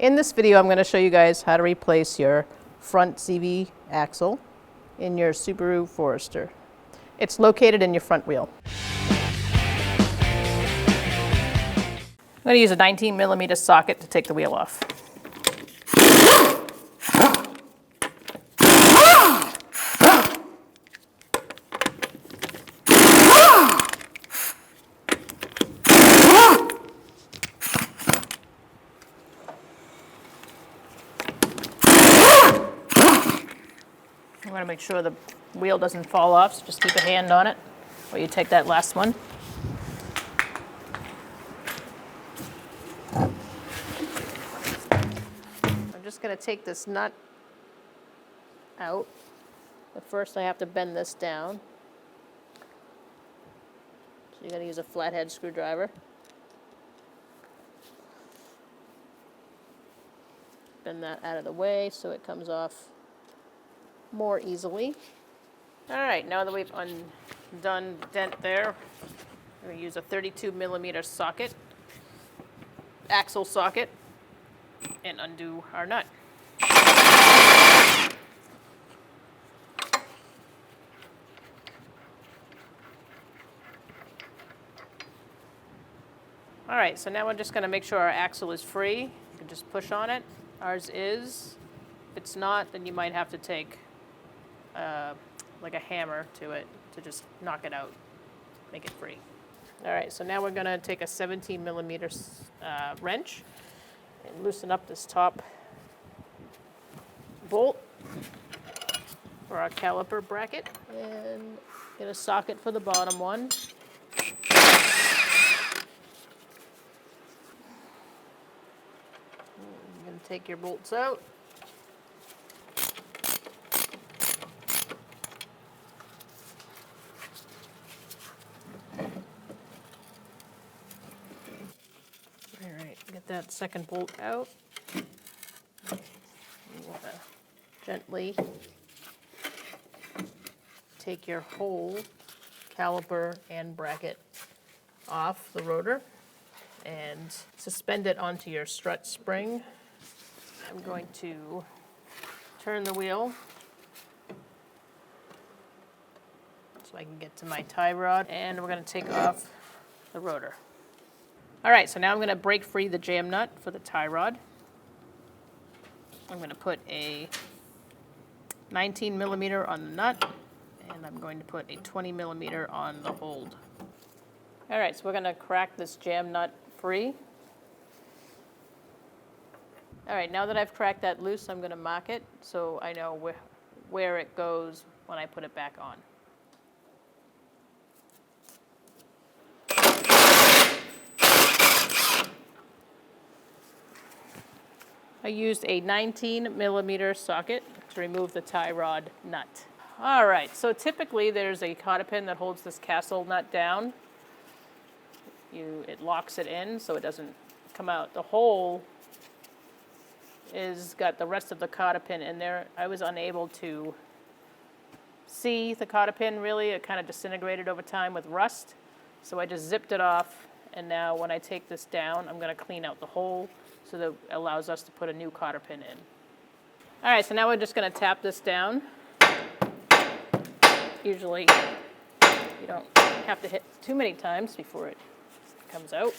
In this video, I'm going to show you guys how to replace your front CV axle in your Subaru Forester. It's located in your front wheel. I'm going to use a 19mm socket to take the wheel off. You want to make sure the wheel doesn't fall off, so just keep a hand on it while you take that last one. I'm just going to take this nut out, but first I have to bend this down. So you're going to use a flathead screwdriver. Bend that out of the way so it comes off more easily. All right, now that we've undone the dent there, we're going to use a 32mm socket, axle socket, and undo our nut. All right, so now we're just going to make sure our axle is free. You can just push on it. Ours is. If it's not, then you might have to take like a hammer to it to just knock it out, make it free. All right, so now we're going to take a 17mm wrench and loosen up this top bolt for our caliper bracket and get a socket for the bottom one. You're going to take your bolts out. Get that second bolt out. You want to gently take your whole caliper and bracket off the rotor and suspend it onto your strut spring. I'm going to turn the wheel so I can get to my tie rod, and we're going to take off the rotor. All right, so now I'm going to break free the jam nut for the tie rod. I'm going to put a 19mm on the nut, and I'm going to put a 20mm on the hold. All right, so we're going to crack this jam nut free. All right, now that I've cracked that loose, I'm going to mark it so I know where it goes when I put it back on. I used a 19mm socket to remove the tie rod nut. All right, so typically there's a cotter pin that holds this castle nut down. It locks it in so it doesn't come out. The hole is got the rest of the cotter pin in there. I was unable to see the cotter pin really. It kind of disintegrated over time with rust. So I just zipped it off, and now when I take this down, I'm going to clean out the hole so that it allows us to put a new cotter pin in. All right, so now we're just going to tap this down. Usually you don't have to hit too many times before it comes out.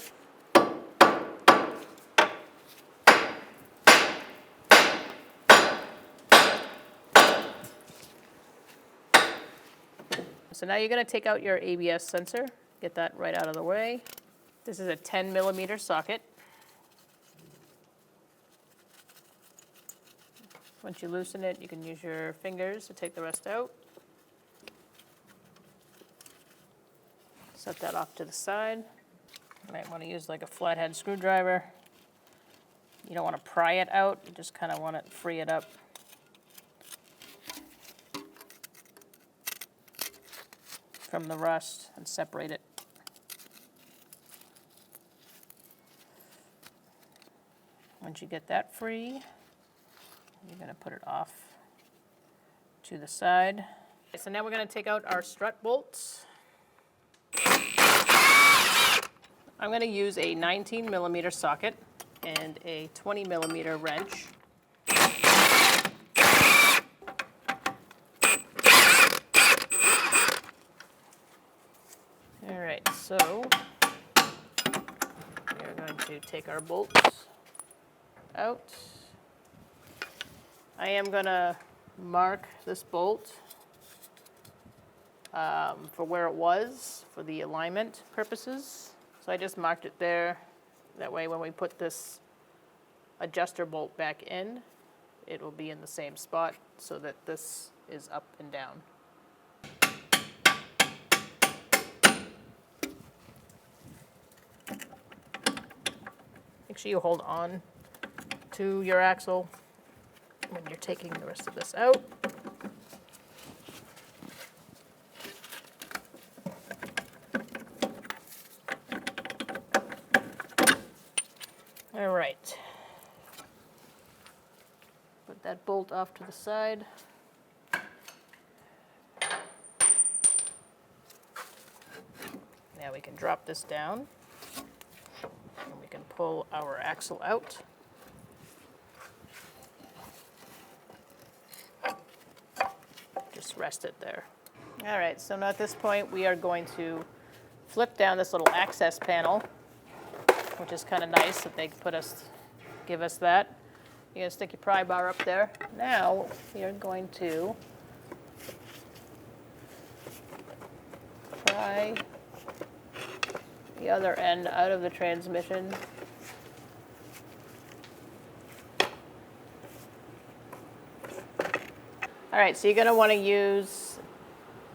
So now you're going to take out your ABS sensor, get that right out of the way. This is a 10mm socket. Once you loosen it, you can use your fingers to take the rest out. Set that off to the side. You might want to use like a flathead screwdriver. You don't want to pry it out, you just kind of want to free it up. From the rust and separate it. Once you get that free, you're going to put it off to the side. So now we're going to take out our strut bolts. I'm going to use a 19mm socket and a 20mm wrench. All right, so we're going to take our bolts out. I am going to mark this bolt for where it was for the alignment purposes. So I just marked it there. That way when we put this adjuster bolt back in, it will be in the same spot so that this is up and down. Make sure you hold on to your axle when you're taking the rest of this out. All right. Put that bolt off to the side. Now we can drop this down and we can pull our axle out. Just rest it there. All right, so now at this point we are going to flip down this little access panel, which is kind of nice that they give us that. You're gonna stick your pry bar up there. Now you're going to pry the other end out of the transmission. All right, so you're gonna wanna use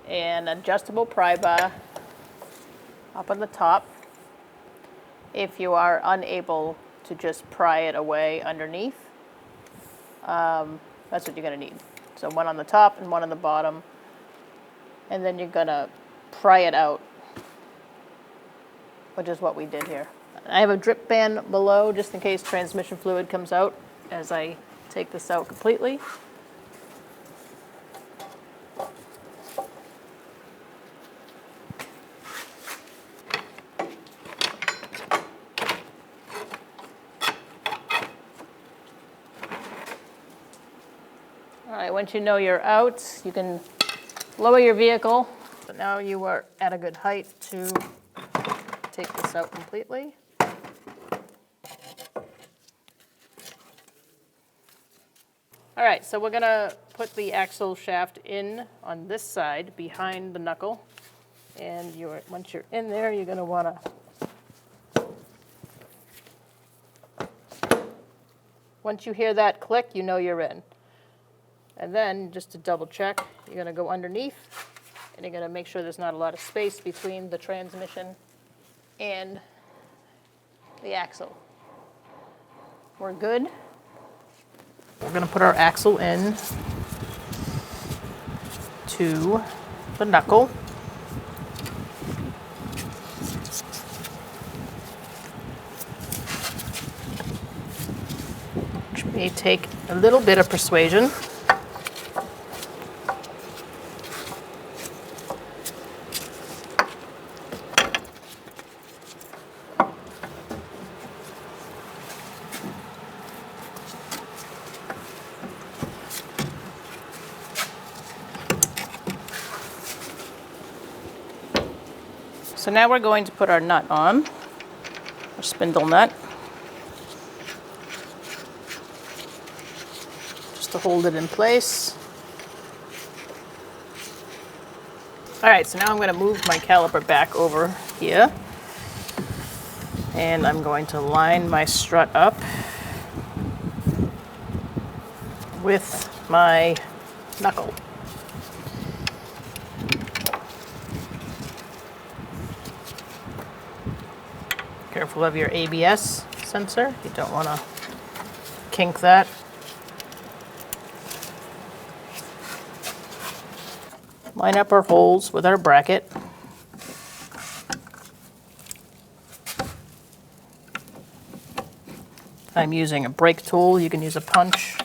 an adjustable pry bar up on the top if you are unable to just pry it away underneath. That's what you're gonna need. So one on the top and one on the bottom. And then you're gonna pry it out, which is what we did here. I have a drip band below just in case transmission fluid comes out as I take this out completely. All right, once you know you're out, you can lower your vehicle. So now you are at a good height to take this out completely. All right, so we're gonna put the axle shaft in on this side behind the knuckle. And once you're in there, you're gonna wanna once you hear that click, you know you're in. And then, just to double check, you're gonna go underneath and you're gonna make sure there's not a lot of space between the transmission and the axle. We're good. We're gonna put our axle in to the knuckle. Which may take a little bit of persuasion. So now we're going to put our nut on, our spindle nut, just to hold it in place. All right, so now I'm going to move my caliper back over here, and I'm going to line my strut up with my knuckle. Careful of your ABS sensor. You don't want to kink that. Line up our holes with our bracket. I'm using a brake tool. You can use a punch.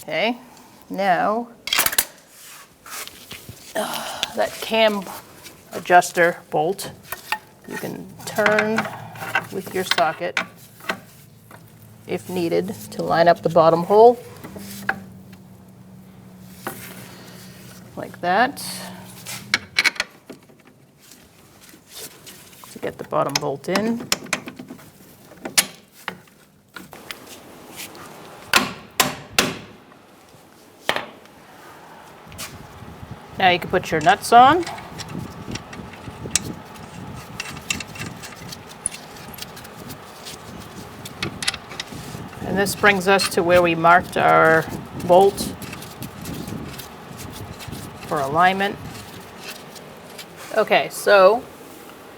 Okay, now that cam adjuster bolt. You can turn with your socket if needed to line up the bottom hole, like that, to get the bottom bolt in. Now you can put your nuts on. And this brings us to where we marked our bolt for alignment. Okay, so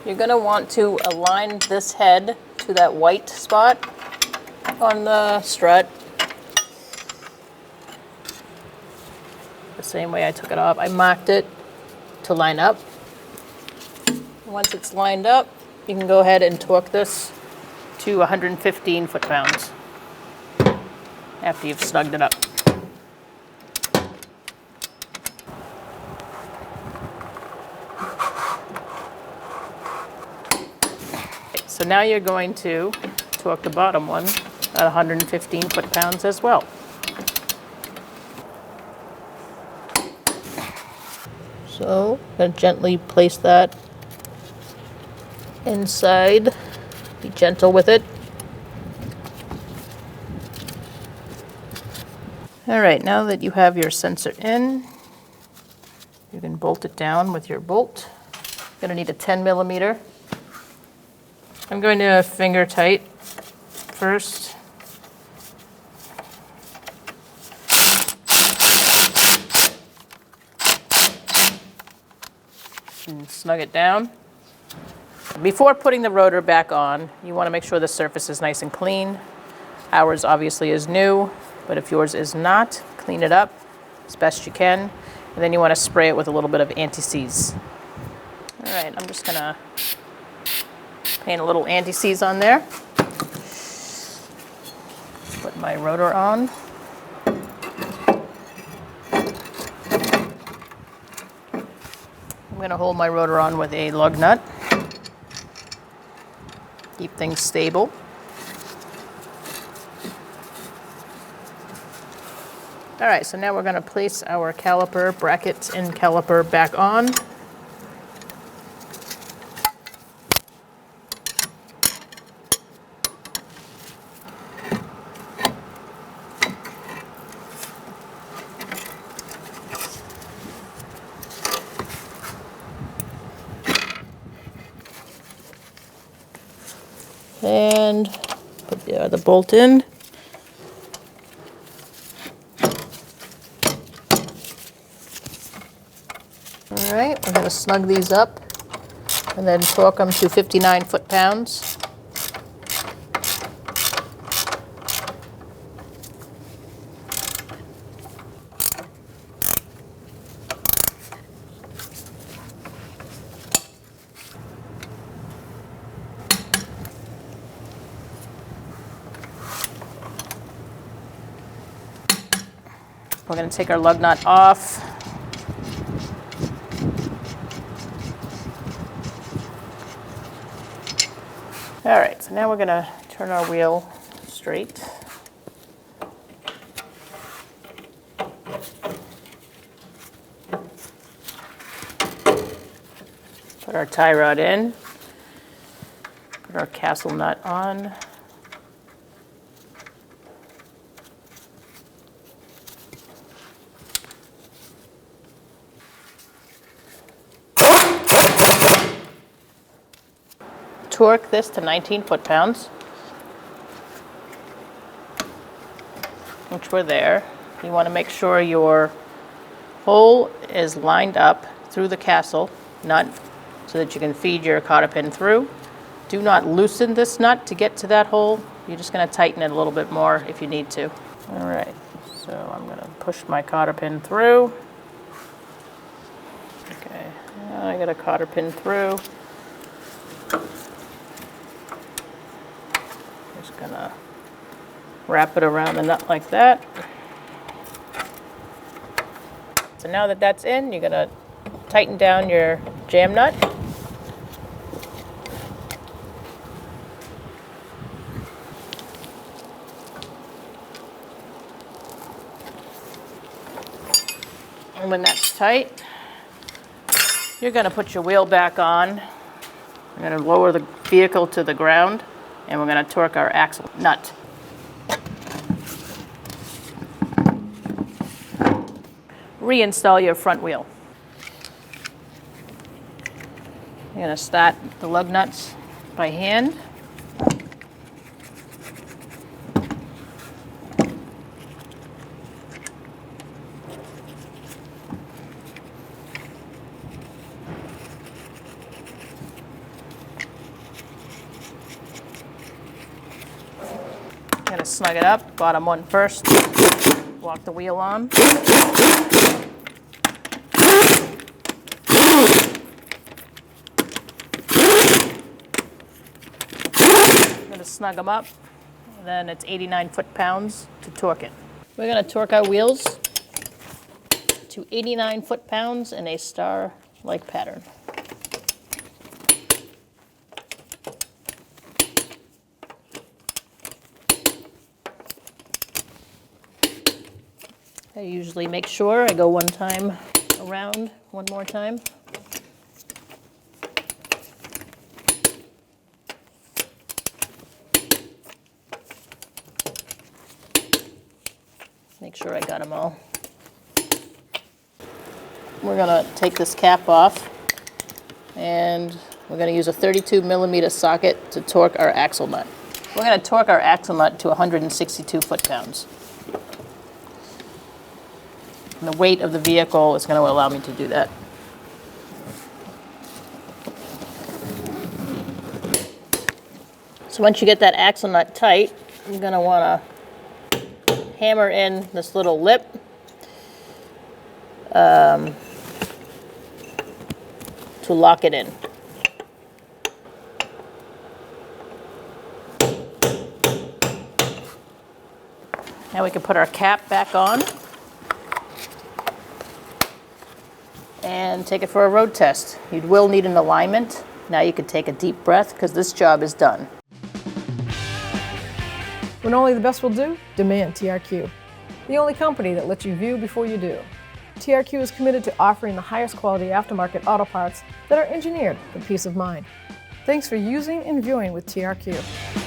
you're going to want to align this head to that white spot on the strut. The same way I took it off. I marked it to line up. Once it's lined up, you can go ahead and torque this to 115 foot-pounds after you've snugged it up. So now you're going to torque the bottom one at 115 foot-pounds as well. So I'm going to gently place that inside. Be gentle with it. All right, now that you have your sensor in, you can bolt it down with your bolt. You're going to need a 10 millimeter. I'm going to finger tight first. And snug it down. Before putting the rotor back on, you want to make sure the surface is nice and clean. Ours obviously is new, but if yours is not, clean it up as best you can. And then you want to spray it with a little bit of anti-seize. All right, I'm just going to paint a little anti-seize on there. Put my rotor on. I'm going to hold my rotor on with a lug nut. Keep things stable. All right, so now we're going to place our caliper, brackets and caliper back on. And put the other bolt in. All right, we're going to snug these up and then torque them to 59 foot-pounds. We're going to take our lug nut off. All right, so now we're going to turn our wheel straight. Put our tie rod in. Put our castle nut on. Torque this to 19 foot-pounds, which we're there. You want to make sure your hole is lined up through the castle nut so that you can feed your cotter pin through. Do not loosen this nut to get to that hole. You're just going to tighten it a little bit more if you need to. All right, so I'm going to push my cotter pin through. Okay, now I got a cotter pin through. Gonna wrap it around the nut like that. So now that that's in, you're gonna tighten down your jam nut. And when that's tight, you're going to put your wheel back on. We're going to lower the vehicle to the ground, and we're going to torque our axle nut. Reinstall your front wheel. You're going to start the lug nuts by hand. You're going to snug it up, bottom one first, lock the wheel on. Snug them up, and then it's 89 foot-pounds to torque it. We're going to torque our wheels to 89 foot-pounds in a star-like pattern. I usually make sure I go one time around, one more time. Make sure I got them all. We're going to take this cap off, and we're going to use a 32mm socket to torque our axle nut. We're going to torque our axle nut to 162 foot-pounds. And the weight of the vehicle is going to allow me to do that. So once you get that axle nut tight, you're going to want to hammer in this little lip to lock it in. Now we can put our cap back on and take it for a road test. You will need an alignment. Now you can take a deep breath because this job is done. When only the best will do, demand TRQ. The only company that lets you view before you do. TRQ is committed to offering the highest quality aftermarket auto parts that are engineered for peace of mind. Thanks for using and viewing with TRQ.